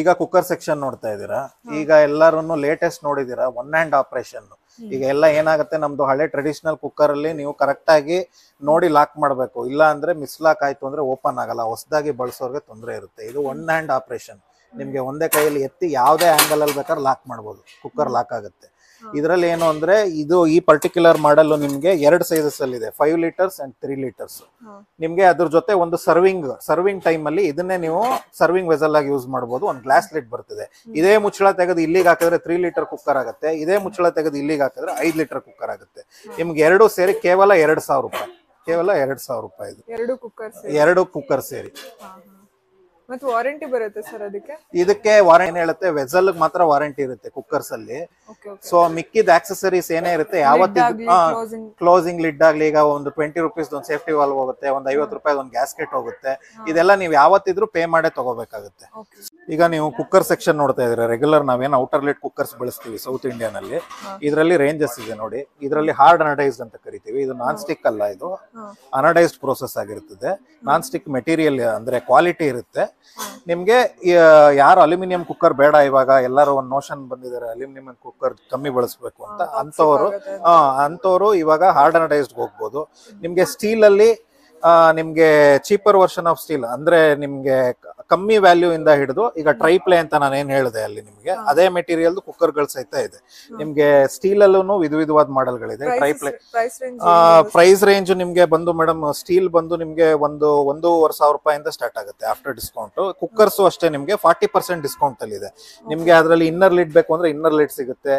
ಈಗ cooker section ನೋಡ್ತಾ ಇದೀರಾ, ಈಗ ಎಲ್ಲಾರು ಲೇಟೆಸ್ಟ್ ನೋಡಿದೀರಾ ಒನ್ ಹ್ಯಾಂಡ್ ಆಪರೇಷನ್. ಈಗ ಎಲ್ಲ ಏನಾಗುತ್ತೆ, ನಮ್ದು ಹಳೆ ಟ್ರೆಡಿಷನಲ್ ಕುಕ್ಕರ್ ಅಲ್ಲಿ ನೀವು ಕರೆಕ್ಟ್ ಆಗಿ ನೋಡಿ ಲಾಕ್ ಮಾಡಬೇಕು, ಇಲ್ಲ ಅಂದ್ರೆ ಮಿಸ್ಲಾಕ್ ಆಯ್ತು ಅಂದ್ರೆ ಓಪನ್ ಆಗಲ್ಲ, ಹೊಸದಾಗಿ ಬಳಸೋರ್ಗೆ ತೊಂದರೆ ಇರುತ್ತೆ. ಇದು ಒನ್ ಹ್ಯಾಂಡ್ ಆಪರೇಷನ್, ನಿಮ್ಗೆ ಒಂದೇ ಕೈಯಲ್ಲಿ ಎತ್ತಿ ಯಾವ್ದೇ ಆಂಗಲ್ ಅಲ್ಲಿ ಬೇಕಾದ್ರೆ ಲಾಕ್ ಮಾಡ್ಬೋದು, ಕುಕ್ಕರ್ ಲಾಕ್ ಆಗುತ್ತೆ. ಇದರಲ್ಲಿ ಏನು ಅಂದ್ರೆ ಇದು ಈ ಪರ್ಟಿಕ್ಯುಲರ್ ಮಾಡಲ್ ನಿಮ್ಗೆ 2 ಸೈಜಸ್ ಅಲ್ಲಿ ಇದೆ, 5 ಲೀಟರ್ಸ್ ಅಂಡ್ 3 ಲೀಟರ್ಸ್. ನಿಮ್ಗೆ ಅದ್ರ ಜೊತೆ ಒಂದು ಸರ್ವಿಂಗ್ ಟೈಮ್ ಅಲ್ಲಿ ಇದನ್ನೇ ನೀವು ಸರ್ವಿಂಗ್ ವೆಸಲ್ ಆಗಿ ಯೂಸ್ ಮಾಡಬಹುದು. ಒಂದು ಗ್ಲಾಸ್ ಲಿಡ್ ಬರ್ತದೆ. ಇದೇ ಮುಚ್ಚಳ ತೆಗೆದು ಇಲ್ಲಿಗೆ ಹಾಕಿದ್ರೆ 3 ಲೀಟರ್ ಕುಕ್ಕರ್ ಆಗುತ್ತೆ, ಇದೇ ಮುಚ್ಚಳ ತೆಗೆದು ಇಲ್ಲಿಗೆ ಹಾಕಿದ್ರೆ 5 ಲೀಟರ್ ಕುಕ್ಕರ್ ಆಗುತ್ತೆ. ನಿಮ್ಗೆ ಎರಡು ಸೇರಿ ಕೇವಲ 2,000 ರೂಪಾಯಿ, ಕೇವಲ 2,000 ರೂಪಾಯಿ. ಎರಡು ಕುಕ್ಕರ್ ಸೇರಿ. ಮತ್ತೆ ವಾರಂಟಿ ಬರುತ್ತೆ ಸರ್ ಅದಕ್ಕೆ? ಇದಕ್ಕೆ ವಾರಂಟಿ ಏನ್ ಹೇಳುತ್ತೆ, ವೆಸಲ್ ಮಾತ್ರ ವಾರಂಟಿ ಇರುತ್ತೆ ಕುಕ್ಕರ್ಸ್ ಅಲ್ಲಿ. ಸೊ ಮಿಕ್ಕಿದ ಆಕ್ಸೆಸರೀಸ್ ಏನೇ ಇರುತ್ತೆ, ಕ್ಲೋಸಿಂಗ್ ಲಿಡ್ ಆಗ್ಲಿ, ಈಗ ಒಂದು 20 ರುಪೀಸ್ ಒಂದು ಸೇಫ್ಟಿ ವಾಲ್ವ್ ಹೋಗುತ್ತೆ, ಒಂದು 50 ರೂಪಾಯಿ ಒಂದು ಗ್ಯಾಸ್ಕೆಟ್ ಹೋಗುತ್ತೆ. ಇದೆಲ್ಲ ನೀವು ಯಾವತ್ತಿದ್ರು ಪೇ ಮಾಡೇ ತಗೋಬೇಕಾಗುತ್ತೆ. ಈಗ ನೀವು ಕುಕ್ಕರ್ ಸೆಕ್ಷನ್ ನೋಡ್ತಾ ಇದ್ರೆ, ರೆಗ್ಯುಲರ್ ನಾವೇನು ಔಟರ್ ಲಿಡ್ ಕುಕ್ಕರ್ಸ್ ಬಳಸ್ತೀವಿ ಸೌತ್ ಇಂಡಿಯನ್ ಅಲ್ಲಿ, ಇದರಲ್ಲಿ ರೇಂಜಸ್ ಇದೆ ನೋಡಿ. ಇದರಲ್ಲಿ ಹಾರ್ಡ್ ಅನಡೈಸ್ಡ್ ಅಂತ ಕರಿತೀವಿ. ಇದು ನಾನ್ ಸ್ಟಿಕ್ ಅಲ್ಲ, ಇದು ಅನಡೈಸ್ಡ್ ಪ್ರೋಸೆಸ್ ಆಗಿರ್ತದೆ. ನಾನ್ ಸ್ಟಿಕ್ ಮೆಟೀರಿಯಲ್ ಅಂದ್ರೆ ಕ್ವಾಲಿಟಿ ಇರುತ್ತೆ. ನಿಮ್ಗೆ ಯಾರು ಅಲ್ಯೂಮಿನಿಯಂ ಕುಕ್ಕರ್ ಬೇಡ, ಇವಾಗ ಎಲ್ಲರೂ ಒಂದು ನೋಷನ್ ಬಂದಿದ್ದಾರೆ ಅಲ್ಯೂಮಿನಿಯಂ ಕುಕ್ಕರ್ ಕಮ್ಮಿ ಬಳಸಬೇಕು ಅಂತ, ಅಂತವರು ಇವಾಗ ಹಾರ್ಡ್ ಅನಡೈಸ್ಡ್ ಹೋಗ್ಬೋದು. ನಿಮ್ಗೆ ಸ್ಟೀಲ್ ಅಲ್ಲಿ ನಿಮ್ಗೆ ಚೀಪರ್ ವರ್ಷನ್ ಆಫ್ ಸ್ಟೀಲ್ ಅಂದ್ರೆ ನಿಮ್ಗೆ ಕಮ್ಮಿ ವ್ಯಾಲ್ಯೂ ಇಂದ ಹಿಡಿದು ಈಗ ಟ್ರೈಪ್ಲೇ ಅಂತ ನಾನು ಏನ್ ಹೇಳಿದೆ ಅಲ್ಲಿ, ನಿಮ್ಗೆ ಅದೇ ಮೆಟೀರಿಯಲ್ ಕುಕ್ಕರ್ ಗಳು ಸಹಿತ ಇದೆ. ನಿಮ್ಗೆ ಸ್ಟೀಲ್ ಅಲ್ಲೂ ವಿಧವಾದ ಮಾಡೆಲ್ ಗಳಿದೆ. ಟ್ರೈಪ್ಲೇ ಪ್ರೈಸ್ ರೇಂಜ್ ನಿಮ್ಗೆ ಬಂದು ಮೇಡಮ್, ಸ್ಟೀಲ್ ಬಂದು ನಿಮ್ಗೆ 1,500 ರೂಪಾಯಿಂದ ಸ್ಟಾರ್ಟ್ ಆಗುತ್ತೆ ಆಫ್ಟರ್ ಡಿಸ್ಕೌಂಟ್. ಕುಕ್ಕರ್ಸ್ ಅಷ್ಟೇ ನಿಮ್ಗೆ 40% ಡಿಸ್ಕೌಂಟ್ ಅಲ್ಲಿ ಇದೆ. ನಿಮ್ಗೆ ಅದರಲ್ಲಿ ಇನ್ನರ್ ಲಿಡ್ ಬೇಕು ಅಂದ್ರೆ ಇನ್ನರ್ ಲಿಡ್ ಸಿಗುತ್ತೆ,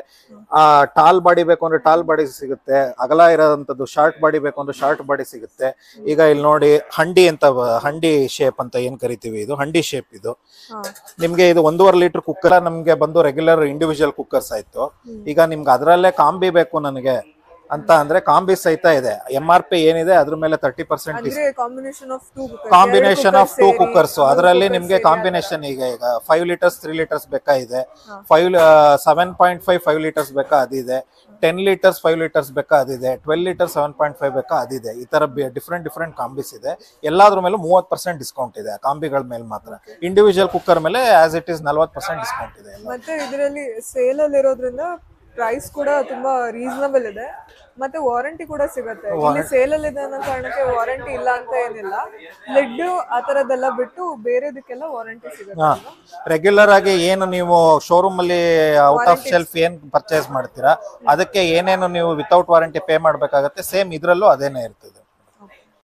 ಟಾಲ್ ಬಾಡಿ ಬೇಕು ಅಂದ್ರೆ ಟಾಲ್ ಬಾಡಿ ಸಿಗುತ್ತೆ, ಅಗಲ ಇರೋದಂಥದ್ದು ಶಾರ್ಟ್ ಬಾಡಿ ಬೇಕು ಅಂದ್ರೆ ಶಾರ್ಟ್ ಬಾಡಿ ಸಿಗುತ್ತೆ. ಈಗ ಇಲ್ಲಿ ನೋಡಿ ಹಂಡಿ ಶೇಪ್ ಅಂತ ಏನ್ ಕರಿತೀವಿ, ಇದು ಹಂಡಿ ಶೇಪ್. ಇದು ನಿಮ್ಗೆ ಇದು 1.5 ಲೀಟರ್ ಕುಕ್ಕರ್ ನಮ್ಗೆ ಬಂದು ರೆಗ್ಯುಲರ್ ಇಂಡಿವಿಜುವಲ್ ಕುಕ್ಕರ್ಸ್ ಆಯ್ತು. ಈಗ ನಿಮ್ಗೆ ಅದರಲ್ಲೇ ಕಾಂಬಿ ಬೇಕು ನನಗೆ ಅಂತ ಅಂದ್ರೆ ಕಾಂಬಿ ಸಹಿತ ಇದೆ. MRP ಏನಿದೆ ಅದ್ರ ಮೇಲೆ 30% ಕಾಂಬಿನೇಷನ್ ಆಫ್ 2 ಕುಕ್ಕರ್ಸ್. ಅದರಲ್ಲಿ ನಿಮ್ಗೆ ಕಾಂಬಿನೇಷನ್ ಈಗ 5 ಲೀಟರ್ಸ್ 3 ಲೀಟರ್ಸ್ ಬೇಕಾ ಇದೆ, 7.5 5 ಲೀಟರ್ಸ್ ಬೇಕಾ ಅದಿದೆ, 10 ಲೀಟರ್ಸ್ 5 ಲೀಟರ್ಸ್ ಬೇಕಾ ಅದಿದೆ, 12 ಲೀಟರ್ಸ್ 7.5 ಬೇಕಾ ಅದಿದೆ. ಈ ತರ ಡಿಫ್ರೆಂಟ್ ಕಾಂಬಿಸ್ ಇದೆ. ಎಲ್ಲಾದ್ರ ಮೇಲೂ 30% ಡಿಸ್ಕೌಂಟ್ ಇದೆ, ಕಾಂಬಿಗಳ ಮೇಲೆ ಮಾತ್ರ. ಇಂಡಿವಿಜುವಲ್ ಕುಕ್ಕರ್ ಮೇಲೆ ಆಸ್ ಇಟ್ ಇಸ್ 40% ಡಿಸ್ಕೌಂಟ್ ಇದೆ. ಮತ್ತೆ ಇದರಲ್ಲಿ ಸೇಲ್ ಅಲ್ಲಿ ಇರೋದ್ರಿಂದ ಪ್ರೈಸ್ ಕೂಡ ತುಂಬಾ ರೀಸನಬಲ್ ಇದೆ, ಮತ್ತೆ ವಾರಂಟಿ ಕೂಡ ಸಿಗುತ್ತೆ. ಇಲ್ಲಿ ಸೇಲ್ ಅಲ್ಲಿ ಇದೆ ಅನ್ನೋ ಕಾರಣಕ್ಕೆ ವಾರಂಟಿ ಇಲ್ಲ ಅಂತ ಏನಿಲ್ಲ. ಲಿಡ್ ಆ ತರದೆಲ್ಲ ಬಿಟ್ಟು ಬೇರೆದಕ್ಕೆಲ್ಲ ವಾರಂಟಿ ಸಿಗುತ್ತೆ. ರೆಗ್ಯುಲರ್ ಆಗಿ ಏನು ನೀವು ಶೋರೂಮ್ ಅಲ್ಲಿ ಔಟ್ ಆಫ್ ಶೆಲ್ಫ್ ಏನ್ ಪರ್ಚೇಸ್ ಮಾಡ್ತೀರಾ ಅದಕ್ಕೆ ಏನೇನು ನೀವು ವಿತೌಟ್ ವಾರಂಟಿ ಪೇ ಮಾಡ್ಬೇಕಾಗತ್ತೆ, ಸೇಮ್ ಇದ್ರಲ್ಲೂ ಅದೇನೆ ಇರ್ತದೆ.